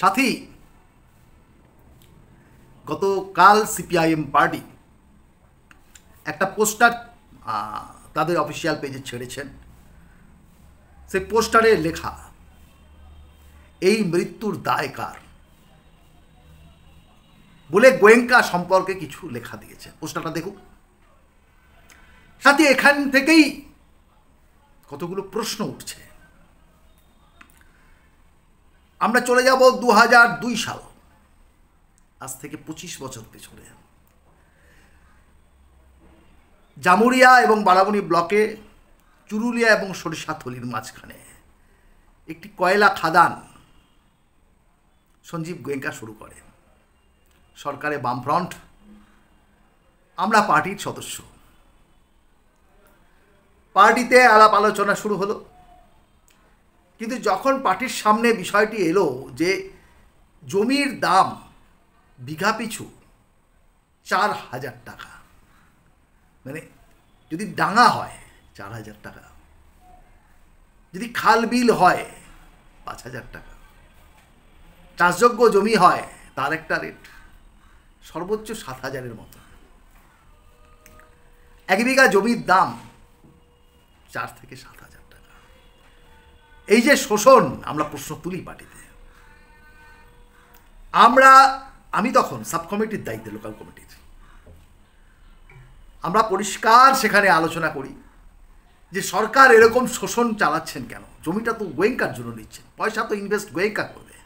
সাথী, গতকাল CPIM party একটা poster তাদের অফিসিয়াল পেজে ছেড়েছেন। সেই পোস্টারে লেখা, এই মৃত্যুর দায় কার বলে গোয়েঙ্কা সম্পর্কে কিছু লেখা দিয়েছেন। পোস্টারটা দেখুন সাথী। এখান থেকেই কতগুলো প্রশ্ন উঠছে। আমরা চলে যাব 2002 সাল, আজ থেকে 25 বছর পেছনে। জামুরিয়া এবং বারাবণী ব্লকে চুরুলিয়া এবং সরিষাথলির মাঝখানে একটি কয়লা খাদান সঞ্জীব গোয়েঙ্কা শুরু করে। সরকারে বামফ্রন্ট, আমরা পার্টির সদস্য। পার্টিতে আলাপ আলোচনা শুরু হলো, কিন্তু যখন পার্টির সামনে বিষয়টি এলো যে জমির দাম বিঘা পিছু 4,000 টাকা, মানে যদি ডাঙা হয় 4,000 টাকা, যদি খাল বিল হয় 5,000 টাকা, চাষযোগ্য জমি হয় তার একটা রেট, সর্বোচ্চ 7,000-এর মতো। 1 বিঘা জমির দাম 4 থেকে 7,000 টাকা। এই যে শোষণ, আমরা প্রশ্ন তুলি পার্টিতে। আমি তখন সাব কমিটির দায়িত্বে, লোকাল কমিটির। আমরা পরিষ্কার সেখানে আলোচনা করি যে সরকার এরকম শোষণ চালাচ্ছেন কেন? জমিটা তো গোয়েঙ্কার জন্য নিচ্ছেন, পয়সা তো ইনভেস্ট গোয়েঙ্কা করবে,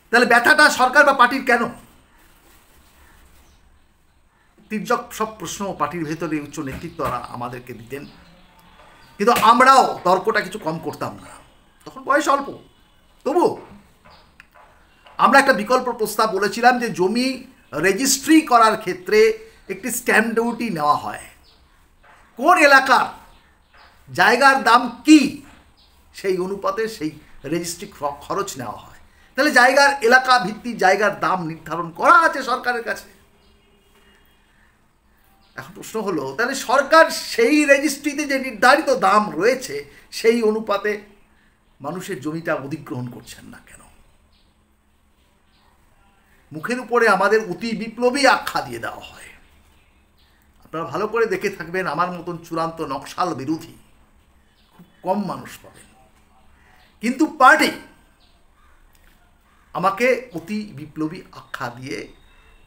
তাহলে ব্যথাটা সরকার বা পার্টির কেন? তির্যক সব প্রশ্ন পার্টির ভেতরে উচ্চ নেতৃত্বরা আমাদেরকে দিতেন, কিন্তু আমরাও তর্কটা কিছু কম করতাম না। তখন বয়স অল্প, তবু আমরা একটা বিকল্প প্রস্তাব বলেছিলাম যে জমি রেজিস্ট্রি করার ক্ষেত্রে একটি স্ট্যাম্প ডিউটি নেওয়া হয়। কোন এলাকার জায়গার দাম কি, সেই অনুপাতে সেই রেজিস্ট্রি খরচ নেওয়া হয়। তাহলে জায়গার এলাকা ভিত্তিক জায়গার দাম নির্ধারণ করা আছে সরকারের কাছে। এখন প্রশ্ন হলো, তাহলে সরকার সেই রেজিস্ট্রিতে যে নির্ধারিত দাম রয়েছে সেই অনুপাতে মানুষের জমিটা অধিগ্রহণ করছেন না কেন? মুখের উপরে আমাদের অতি বিপ্লবী আখ্যা দিয়ে দেওয়া হয়। আপনারা ভালো করে দেখে থাকবেন, আমার মতন চূড়ান্ত নকশাল বিরোধী খুব কম মানুষ পাবেন, কিন্তু পার্টি আমাকে অতি বিপ্লবী আখ্যা দিয়ে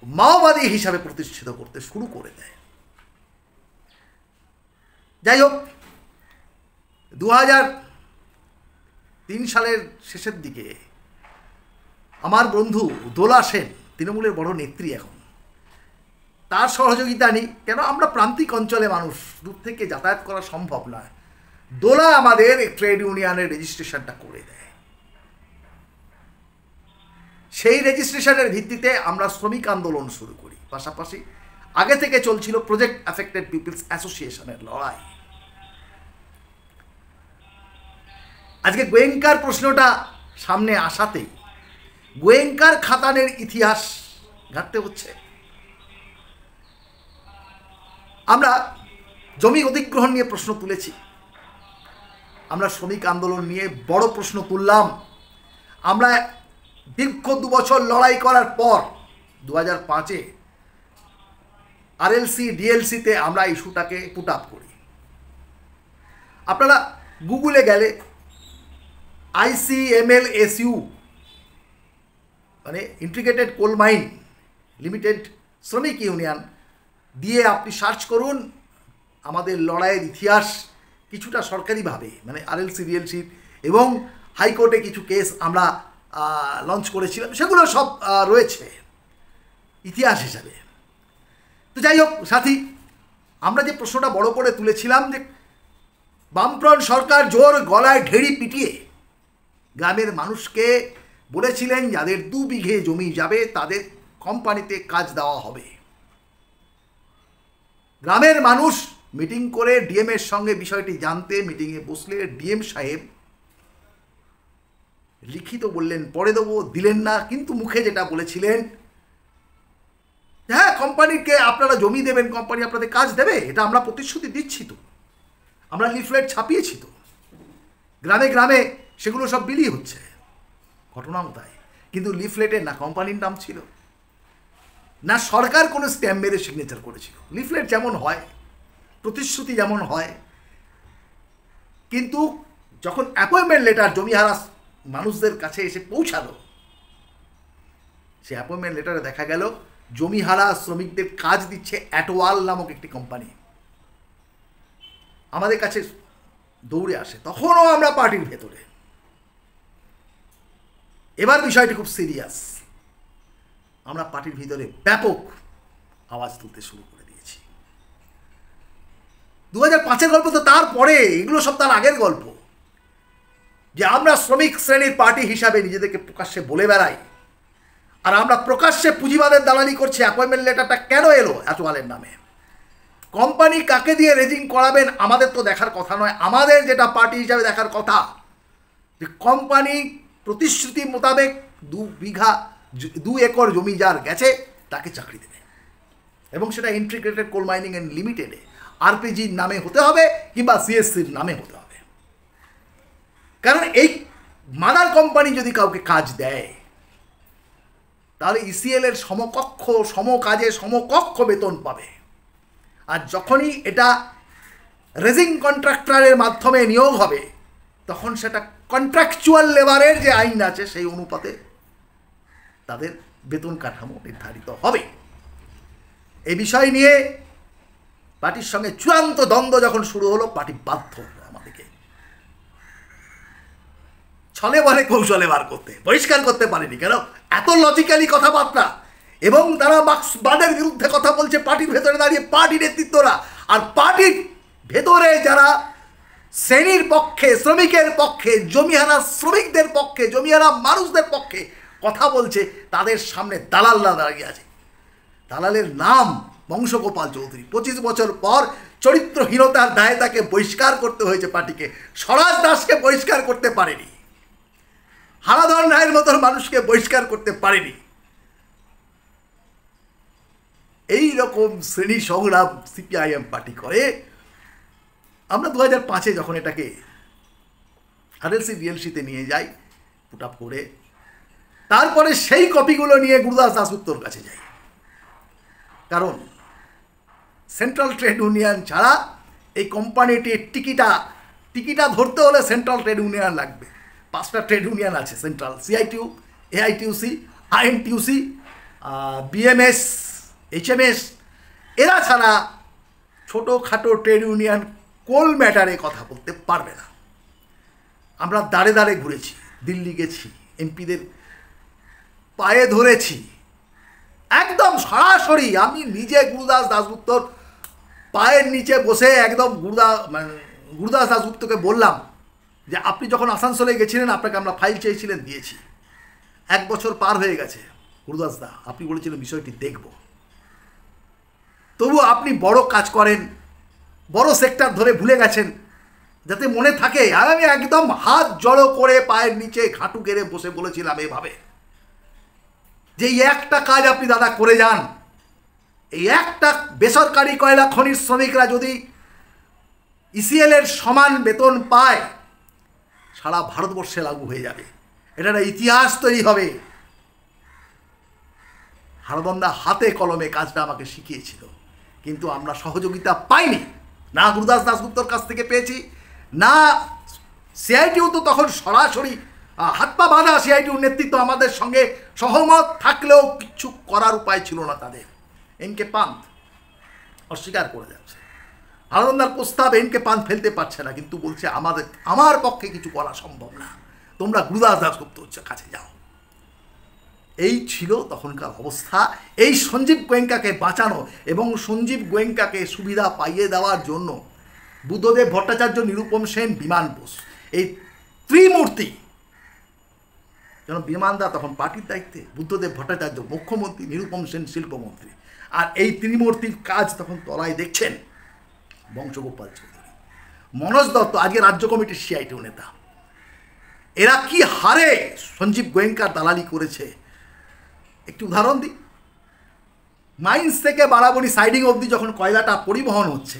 মাওবাদী হিসাবে প্রতিষ্ঠিত করতে শুরু করে দেয়। যাই হোক, 2003 সালের শেষের দিকে আমার বন্ধু দোলা সেন, তৃণমূলের বড় নেত্রী এখন, তার সহযোগিতা নিই। কেন, আমরা প্রান্তিক অঞ্চলে মানুষ, দূর থেকে যাতায়াত করা সম্ভব নয়। দোলা আমাদের ট্রেড ইউনিয়নের রেজিস্ট্রেশনটা করে দেয়। সেই রেজিস্ট্রেশনের ভিত্তিতে আমরা শ্রমিক আন্দোলন শুরু করি। পাশাপাশি আগে থেকে চলছিল প্রজেক্ট অ্যাফেক্টেড পিপলস অ্যাসোসিয়েশনের লড়াই। আজকে গোয়েঙ্কার প্রশ্নটা সামনে আসাতেই গোয়েঙ্কার খাতানের ইতিহাস ঘাঁটতে হচ্ছে। আমরা জমি অধিগ্রহণ নিয়ে প্রশ্ন তুলেছি, আমরা শ্রমিক আন্দোলন নিয়ে বড় প্রশ্ন তুললাম। আমরা দীর্ঘ 2 বছর লড়াই করার পর 2005-এ আরএলসি ডিএলসিতে আমরা ইস্যুটাকে পুট আপ করি। আপনারা গুগলে গেলে ICMLSU, মানে ইন্টিগ্রেটেড কোল মাইন লিমিটেড শ্রমিক ইউনিয়ন দিয়ে আপনি সার্চ করুন। আমাদের লড়াইয়ের ইতিহাস কিছুটা সরকারিভাবে, মানে আরএলসি ডিএলসি এবং হাইকোর্টে কিছু কেস আমরা লঞ্চ করেছিলাম, সেগুলো সব রয়েছে ইতিহাস হিসাবে। তো যাই হোক সাথী, আমরা যে প্রশ্নটা বড় করে তুলেছিলাম যে বামফ্রন্ট সরকার জোর গলায় ঢেড়ি পিটিয়ে গ্রামের মানুষকে বলেছিলেন যাদের 2 বিঘে জমি যাবে তাদের কোম্পানিতে কাজ দেওয়া হবে। গ্রামের মানুষ মিটিং করে ডিএমের সঙ্গে বিষয়টি জানতে মিটিংয়ে বসলে ডিএম সাহেব লিখিত বললেন পরে দেবো, দিলেন না। কিন্তু মুখে যেটা বলেছিলেন, হ্যাঁ কোম্পানিকে আপনারা জমি দেবেন, কোম্পানি আপনাদের কাজ দেবে, এটা আমরা প্রতিশ্রুতি দিচ্ছি, তো আমরা লিফলেট ছাপিয়েছি, তো গ্রামে গ্রামে সেগুলো সব বিলি হচ্ছে। ঘটনাও তাই। কিন্তু লিফলেটে না কোম্পানির নাম ছিল, না সরকার কোনো স্ট্যাম্প মেরে সিগনেচার করেছিল। লিফলেট যেমন হয়, প্রতিশ্রুতি যেমন হয়, কিন্তু যখন অ্যাপয়েন্টমেন্ট লেটার জমিহারা মানুষদের কাছে এসে পৌঁছালো, সে অ্যাপয়েন্টমেন্ট লেটারে দেখা গেল জমিহারা শ্রমিকদের কাজ দিচ্ছে অ্যাটওয়াল নামক একটি কোম্পানি। আমাদের কাছে দৌড়ে আসে, তখনও আমরা পার্টির ভেতরে। এবার বিষয়টি খুব সিরিয়াস, আমরা পার্টির ভিতরে ব্যাপক আওয়াজ তুলতে শুরু করে দিয়েছি। 2005-এর গল্প তো তারপরে, এগুলো সব তার আগের গল্প, যে আমরা শ্রমিক শ্রেণীর পার্টি হিসাবে নিজেদেরকে প্রকাশ্যে বলে বেড়াই, আর আমরা প্রকাশ্যে পুঁজিবাদের দালালি করছি। অ্যাপয়েন্টমেন্ট লেটারটা কেন এলো অ্যাটওয়ালের নামে? কোম্পানি কাকে দিয়ে রেজিং করাবেন আমাদের তো দেখার কথা নয়, আমাদের যেটা পার্টি হিসাবে দেখার কথা যে কোম্পানি প্রতিশ্রুতি মোতাবেক 2 একর জমি যার গেছে তাকে চাকরি দেবে, এবং সেটা ইন্টিগ্রেটেড কোল মাইনিং অ্যান্ড লিমিটেডে আরপিজির নামে হতে হবে কিংবা সিএসসির নামে হতে হবে। কারণ এই মাদার কোম্পানি যদি কাউকে কাজ দেয় তাহলে ইসিএল এর সমকক্ষ সমকাজে সমকক্ষ বেতন পাবে, আর যখনই এটা রেজিং কন্ট্রাক্টরের মাধ্যমে নিয়োগ হবে তখন সেটা কন্ট্রাকচুয়াল লেবারের যে আইন আছে সেই অনুপাতে তাদের বেতন কাঠামো নির্ধারিত হবে। এই বিষয় নিয়ে পার্টির সঙ্গে চূড়ান্ত দ্বন্দ্ব যখন শুরু হলো, পার্টি বাধ্য হলো আমাদেরকে ছলে বলে কৌশলে বার করতে। বহিষ্কার করতে পারেনি কেন? এত লজিক্যালি কথাবার্তা, এবং তারা মার্ক্সবাদের বিরুদ্ধে কথা বলছে পার্টির ভেতরে দাঁড়িয়ে, পার্টি নেতৃত্বরা। আর পার্টির ভেতরে যারা শ্রেণীর পক্ষে, শ্রমিকের পক্ষে, জমিহারা শ্রমিকদের পক্ষে, জমিহারা মানুষদের পক্ষে কথা বলছে, তাদের সামনে দালালরা দাঁড়িয়ে আছে। দালালের নাম বংশগোপাল চৌধুরী। 25 বছর পর চরিত্রহীনতার দায়ে তাকে বহিষ্কার করতে হয়েছে পার্টিকে। স্বরাজ দাসকে বহিষ্কার করতে পারেনি, হারাধর রায়ের মতন মানুষকে বহিষ্কার করতে পারেনি। এই রকম শ্রেণী সংগ্রাম সিপিআইএম পার্টি করে। আমরা 2005-এ যখন এটাকে আরএলসি বিএলসিতে নিয়ে যাই পুট আপ করে, তারপরে সেই কপিগুলো নিয়ে গুরুদাস দাশগুপ্তর কাছে যাই। কারণ সেন্ট্রাল ট্রেড ইউনিয়ন ছাড়া এই কোম্পানিটির টিকিটা ধরতে হলে সেন্ট্রাল ট্রেড ইউনিয়ন লাগবে। 5টা ট্রেড ইউনিয়ন আছে central: CITU, AITUC, INTUC, BMS, HMS. এরা ছাড়া ছোটোখাটো ট্রেড ইউনিয়ন কোল ম্যাটারে কথা বলতে পারবে না। আমরা দাঁড়ে দাঁড়ে ঘুরেছি, দিল্লি গেছি, এমপিদের পায়ে ধরেছি, একদম সরাসরি আমি নিজে গুরুদাস দাশগুপ্তর পায়ের নিচে বসে একদম গুরুদাস দাশগুপ্তকে বললাম যে আপনি যখন আসানসোলে গেছিলেন আপনাকে আমরা ফাইল চেয়েছিলেন, দিয়েছি। 1 বছর পার হয়ে গেছে গুরুদাস দা, আপনি বলেছিলেন বিষয়টি দেখব, তবু আপনি বড় কাজ করেন, বড় সেক্টর ধরে ভুলে গেছেন, যাতে মনে থাকে। আর আমি একদম হাত জড়ো করে পায়ের নিচে ঘাঁটু গেড়ে বসে বলেছিলাম এভাবে যে এই একটা কাজ আপনি দাদা করে যান, এই একটা বেসরকারি কয়লা খনির শ্রমিকরা যদি ইসিএল এর সমান বেতন পায় সারা ভারতবর্ষে লাগু হয়ে যাবে, এটা একটা ইতিহাস তৈরি হবে। হারদন্দা হাতে কলমে কাজটা আমাকে শিখিয়েছিল, কিন্তু আমরা সহযোগিতা পাইনি, না গুরুদাস দাশগুপ্তর কাছ থেকে পেয়েছি, না সিআইটিউ তো তখন সরাসরি হাত পা বাঁধা। সিআইটিউর নেতৃত্ব আমাদের সঙ্গে সহমত থাকলেও কিচ্ছু করার উপায় ছিল না তাদের। এনকে পান্থ অস্বীকার করে যাচ্ছে, হারদন্দার প্রস্তাব এনকে পান্থ ফেলতে পারছে না, কিন্তু বলছে আমার পক্ষে কিছু করা সম্ভব না, তোমরা গুরুদাস দাশগুপ্তর কাছে যাও। এই ছিল তখনকার অবস্থা। এই সঞ্জীব গোয়েঙ্কাকে বাঁচানো এবং সঞ্জীব গোয়েঙ্কাকে সুবিধা পাইয়ে দেওয়ার জন্য বুদ্ধদেব ভট্টাচার্য, নিরুপম সেন, বিমান বোস, এই ত্রিমূর্তি, যেন বিমানদা তখন পার্টির দায়িত্বে, বুদ্ধদেব ভট্টাচার্য মুখ্যমন্ত্রী, নিরুপম সেন শিল্পমন্ত্রী, আর এই ত্রিমূর্তির কাজ তখন তলায় দেখছেন বংশগোপাল চৌধুরী, মনোজ দত্ত, আজকে রাজ্য কমিটির সিআইটিউ নেতা। এরা কি হারে সঞ্জীব গোয়েঙ্কার দালালি করেছে একটু উদাহরণ দিই। মাইন্স থেকে বারাবণী সাইডিং অবধি যখন কয়লাটা পরিবহন হচ্ছে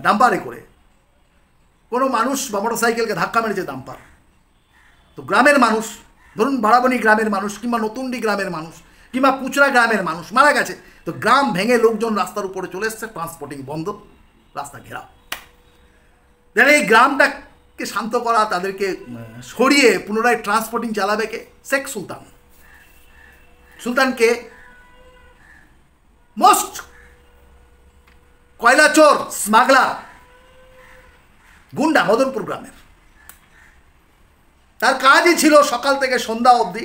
ডাম্পারে করে, কোনো মানুষ বা মোটরসাইকেলকে ধাক্কা মেরেছে ডাম্পার, তো গ্রামের মানুষ ধরুন বাড়াবনি গ্রামের মানুষ কিংবা নতুনডি গ্রামের মানুষ কিংবা পুচরা গ্রামের মানুষ মারা গেছে, তো গ্রাম ভেঙে লোকজন রাস্তার উপরে চলে এসছে, ট্রান্সপোর্টিং বন্ধ, রাস্তা ঘেরা। তাহলে এই গ্রামটাকে শান্ত করা, তাদেরকে সরিয়ে পুনরায় ট্রান্সপোর্টিং চালাবে কে? শেখ সুলতান। সুলতানকে মোস্ট কয়লা চোর, স্মাগলার, গুন্ডা মদনপুর গ্রামের। তার কাজই ছিল সকাল থেকে সন্ধ্যা অবধি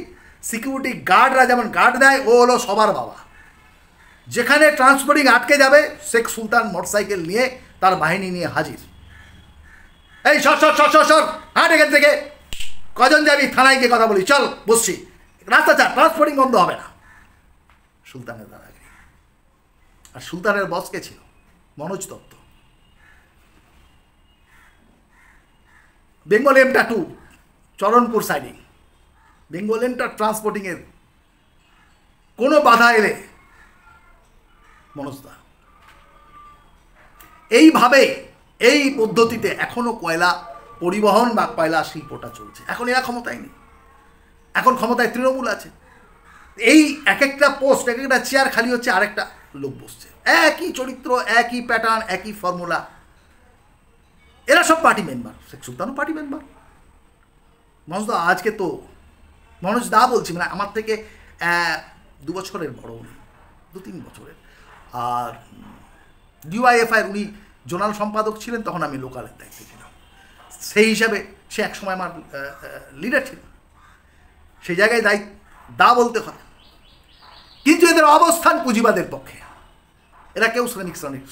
সিকিউরিটি গার্ডরা যেমন গার্ড দেয়, ও হলো সবার বাবা। যেখানে ট্রান্সপোর্টিং আটকে যাবে, শেখ সুলতান মোটরসাইকেল নিয়ে তার বাহিনী নিয়ে হাজির। এই সর সর সর সর সর, হাট এখান থেকে, কজন যাবি? থানায় গিয়ে কথা বলি, চল বসছি, রাস্তা চা, ট্রান্সপোর্টিং বন্ধ হবে না। সুলতানের দাদাগিরি। আর সুলতানের বস কে ছিল? Manoj Dutta. Bengal M2 Charanpur siding, Bengal M2 ট্রান্সপোর্টিংয়ের কোনো বাধা এলে মনোজদা। এইভাবে এই পদ্ধতিতে এখনো কয়লা পরিবহন বা কয়লা শিল্পটা চলছে। এখন এরা ক্ষমতায় নেই, এখন ক্ষমতায় তৃণমূল আছে। এই এক একটা পোস্ট, এক একটা চেয়ার খালি হচ্ছে, আরেকটা লোক বসছে, একই চরিত্র, একই প্যাটার্ন, একই ফর্মুলা। এরা সব পার্টি মেম্বার, শেখ সুলতানও পার্টি মেম্বার। মনোজদা আজকে তো, মনোজ দা বলছি, মানে আমার থেকে 2 বছরের বড়, উনি 2-3 বছরের। আর DYFI উনি জোনাল সম্পাদক ছিলেন, তখন আমি লোকালের দায়িত্বে ছিলাম। সেই হিসাবে সে একসময় আমার লিডার ছিল, সেই জায়গায় দা বলতে হয়। কিন্তু এদের অবস্থান পুঁজিবাদের পক্ষে। এরা কেউ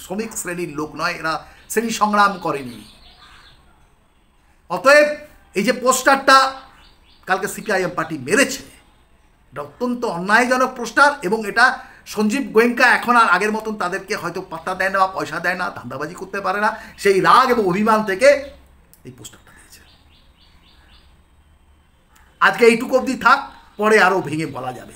শ্রমিক শ্রেণীর লোক নয়, এরা শ্রেণী সংগ্রাম করেনি। অতএব এই যে পোস্টারটা কালকে CPIM পার্টি মেরেছে, এটা অত্যন্ত অন্যায়জনক পোস্টার। এবং এটা সঞ্জীব গোয়েঙ্কা এখন আর আগের মতন তাদেরকে হয়তো পাত্তা দেয় না বা পয়সা দেয় না, ধান্দাবাজি করতে পারে না, সেই রাগ এবং অভিমান থেকে এই পোস্টারটা দিয়েছে। আজকে এইটুকু অবধি থাক, পরে আরও ভেঙে বলা যাবে।